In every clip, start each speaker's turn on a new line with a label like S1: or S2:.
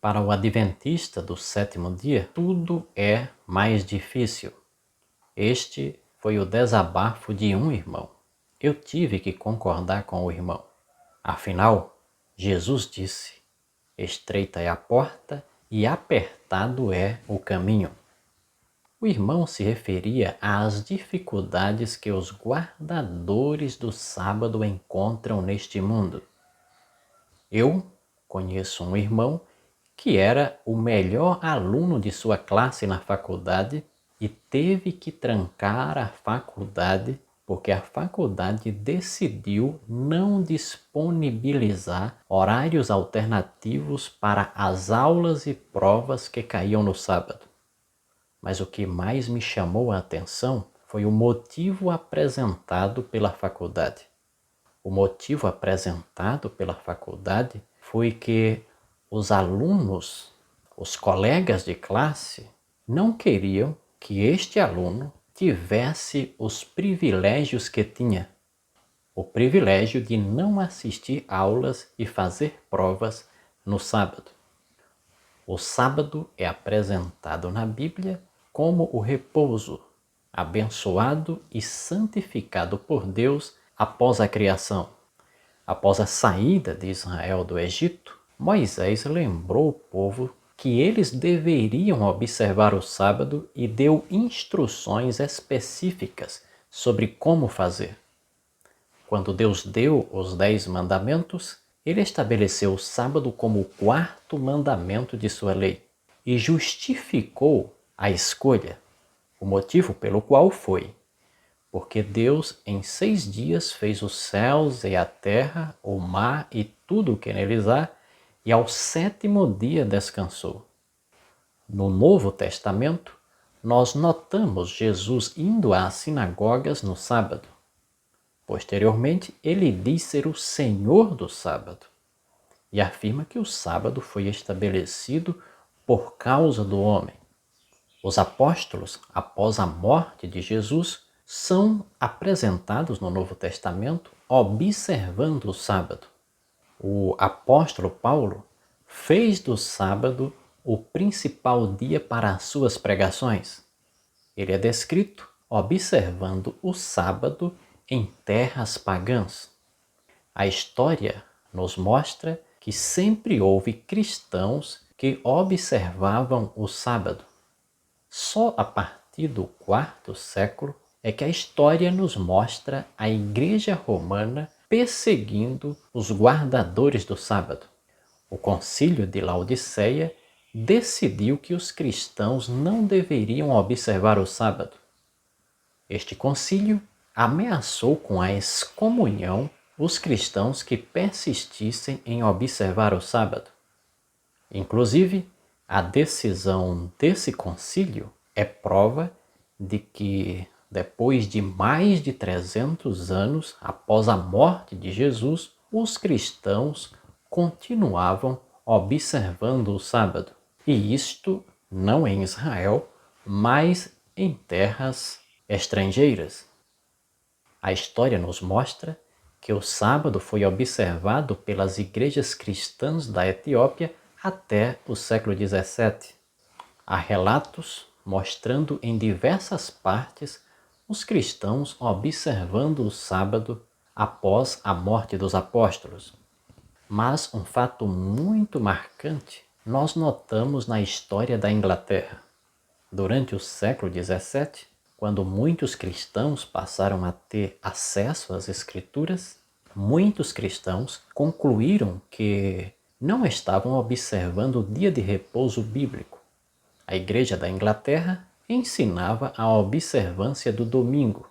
S1: Para o adventista do sétimo dia, tudo é mais difícil. Este foi o desabafo de um irmão. Eu tive que concordar com o irmão. Afinal, Jesus disse: estreita é a porta e apertado é o caminho. O irmão se referia às dificuldades que os guardadores do sábado encontram neste mundo. Eu conheço um irmão que era o melhor aluno de sua classe na faculdade e teve que trancar a faculdade porque a faculdade decidiu não disponibilizar horários alternativos para as aulas e provas que caíam no sábado. Mas o que mais me chamou a atenção foi o motivo apresentado pela faculdade. O motivo apresentado pela faculdade foi que os alunos, os colegas de classe, não queriam que este aluno tivesse os privilégios que tinha. O privilégio de não assistir aulas e fazer provas no sábado. O sábado é apresentado na Bíblia como o repouso, abençoado e santificado por Deus após a criação. Após a saída de Israel do Egito, Moisés lembrou o povo que eles deveriam observar o sábado e deu instruções específicas sobre como fazer. Quando Deus deu os 10 mandamentos, ele estabeleceu o sábado como o 4º mandamento de sua lei e justificou a escolha, o motivo pelo qual foi: porque Deus em 6 dias fez os céus e a terra, o mar e tudo o que neles há, e ao 7º dia descansou. No Novo Testamento, nós notamos Jesus indo às sinagogas no sábado. Posteriormente, ele diz ser o Senhor do sábado e afirma que o sábado foi estabelecido por causa do homem. Os apóstolos, após a morte de Jesus, são apresentados no Novo Testamento observando o sábado. O apóstolo Paulo fez do sábado o principal dia para as suas pregações. Ele é descrito observando o sábado em terras pagãs. A história nos mostra que sempre houve cristãos que observavam o sábado. Só a partir do 4º século é que a história nos mostra a Igreja Romana perseguindo os guardadores do sábado. O Concílio de Laodiceia decidiu que os cristãos não deveriam observar o sábado. Este concílio ameaçou com a excomunhão os cristãos que persistissem em observar o sábado. Inclusive, a decisão desse concílio é prova de que, depois de mais de 300 anos após a morte de Jesus, os cristãos continuavam observando o sábado. E isto não em Israel, mas em terras estrangeiras. A história nos mostra que o sábado foi observado pelas igrejas cristãs da Etiópia até o século XVII. Há relatos mostrando em diversas partes os cristãos observando o sábado após a morte dos apóstolos. Mas um fato muito marcante nós notamos na história da Inglaterra. Durante o século XVII, quando muitos cristãos passaram a ter acesso às Escrituras, muitos cristãos concluíram que não estavam observando o dia de repouso bíblico. A Igreja da Inglaterra ensinava a observância do domingo.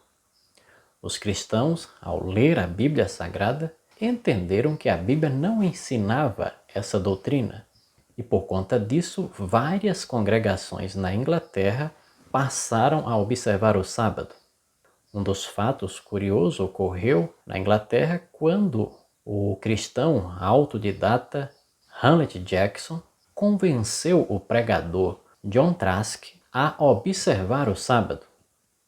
S1: Os cristãos, ao ler a Bíblia Sagrada, entenderam que a Bíblia não ensinava essa doutrina. E por conta disso, várias congregações na Inglaterra passaram a observar o sábado. Um dos fatos curiosos ocorreu na Inglaterra quando o cristão autodidata Hamlet Jackson convenceu o pregador John Trask a observar o sábado.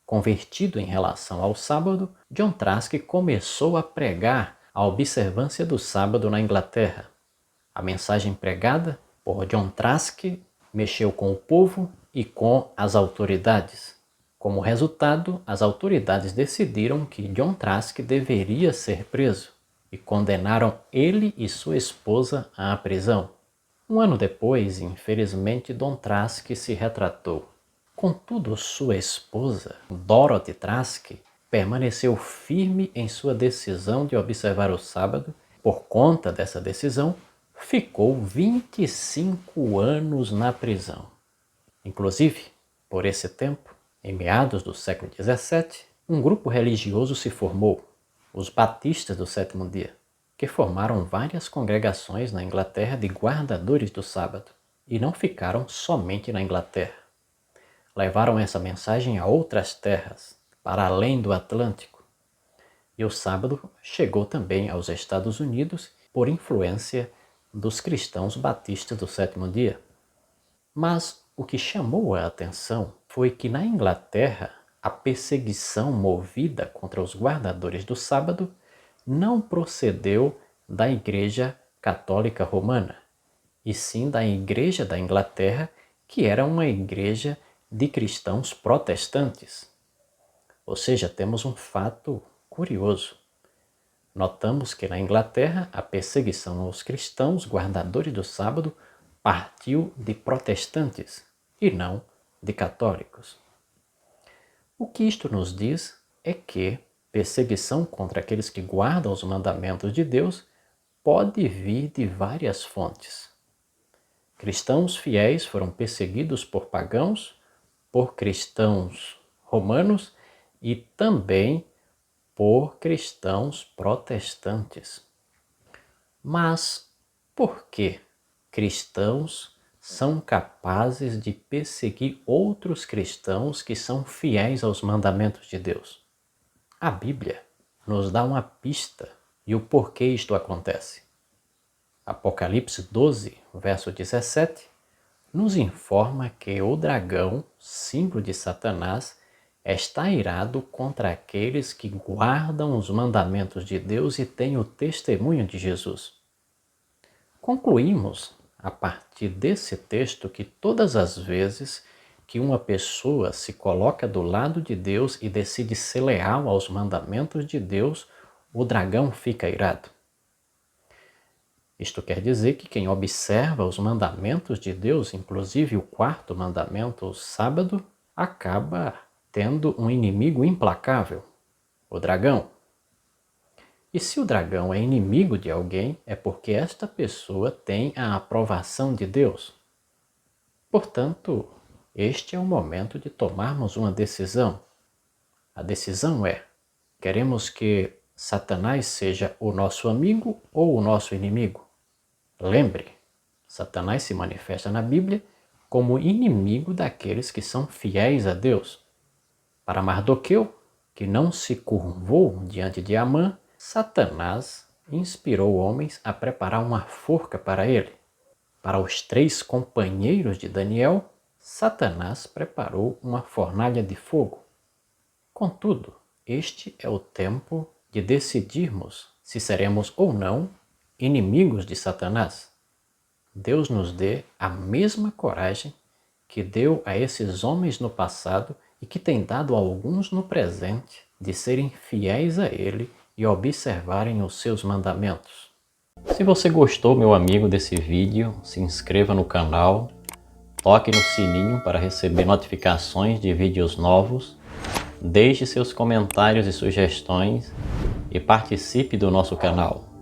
S1: Convertido em relação ao sábado, John Trask começou a pregar a observância do sábado na Inglaterra. A mensagem pregada por John Trask, mexeu com o povo e com as autoridades. Como resultado, as autoridades decidiram que John Trask deveria ser preso e condenaram ele e sua esposa à prisão. Um ano depois, infelizmente, John Trask se retratou. Contudo, sua esposa, Dorothy Trask, permaneceu firme em sua decisão de observar o sábado. Por conta dessa decisão, ficou 25 anos na prisão. Inclusive, por esse tempo, em meados do século XVII, um grupo religioso se formou, os Batistas do Sétimo Dia, que formaram várias congregações na Inglaterra de guardadores do sábado, e não ficaram somente na Inglaterra. Levaram essa mensagem a outras terras, para além do Atlântico. E o sábado chegou também aos Estados Unidos por influência dos cristãos batistas do Sétimo Dia. Mas o que chamou a atenção foi que na Inglaterra a perseguição movida contra os guardadores do sábado não procedeu da Igreja Católica Romana, e sim da Igreja da Inglaterra, que era uma igreja de cristãos protestantes. Ou seja, temos um fato curioso. Notamos que na Inglaterra a perseguição aos cristãos guardadores do sábado partiu de protestantes e não de católicos. O que isto nos diz é que perseguição contra aqueles que guardam os mandamentos de Deus pode vir de várias fontes. Cristãos fiéis foram perseguidos por pagãos, por cristãos romanos e também por cristãos protestantes. Mas por que cristãos são capazes de perseguir outros cristãos que são fiéis aos mandamentos de Deus? A Bíblia nos dá uma pista e o porquê isto acontece. Apocalipse 12, verso 17, nos informa que o dragão, símbolo de Satanás, está irado contra aqueles que guardam os mandamentos de Deus e têm o testemunho de Jesus. Concluímos, a partir desse texto, que todas as vezes que uma pessoa se coloca do lado de Deus e decide ser leal aos mandamentos de Deus, o dragão fica irado. Isto quer dizer que quem observa os mandamentos de Deus, inclusive o quarto mandamento, o sábado, acaba tendo um inimigo implacável, o dragão. E se o dragão é inimigo de alguém, é porque esta pessoa tem a aprovação de Deus. Portanto, este é o momento de tomarmos uma decisão. A decisão é: queremos que Satanás seja o nosso amigo ou o nosso inimigo? Lembre, Satanás se manifesta na Bíblia como inimigo daqueles que são fiéis a Deus. Para Mardoqueu, que não se curvou diante de Amã, Satanás inspirou homens a preparar uma forca para ele. Para os 3 companheiros de Daniel, Satanás preparou uma fornalha de fogo. Contudo, este é o tempo de decidirmos se seremos ou não inimigos de Satanás. Deus nos dê a mesma coragem que deu a esses homens no passado e que tem dado a alguns no presente de serem fiéis a Ele e observarem os seus mandamentos. Se você gostou, meu amigo, desse vídeo, se inscreva no canal, toque no sininho para receber notificações de vídeos novos, deixe seus comentários e sugestões e participe do nosso canal.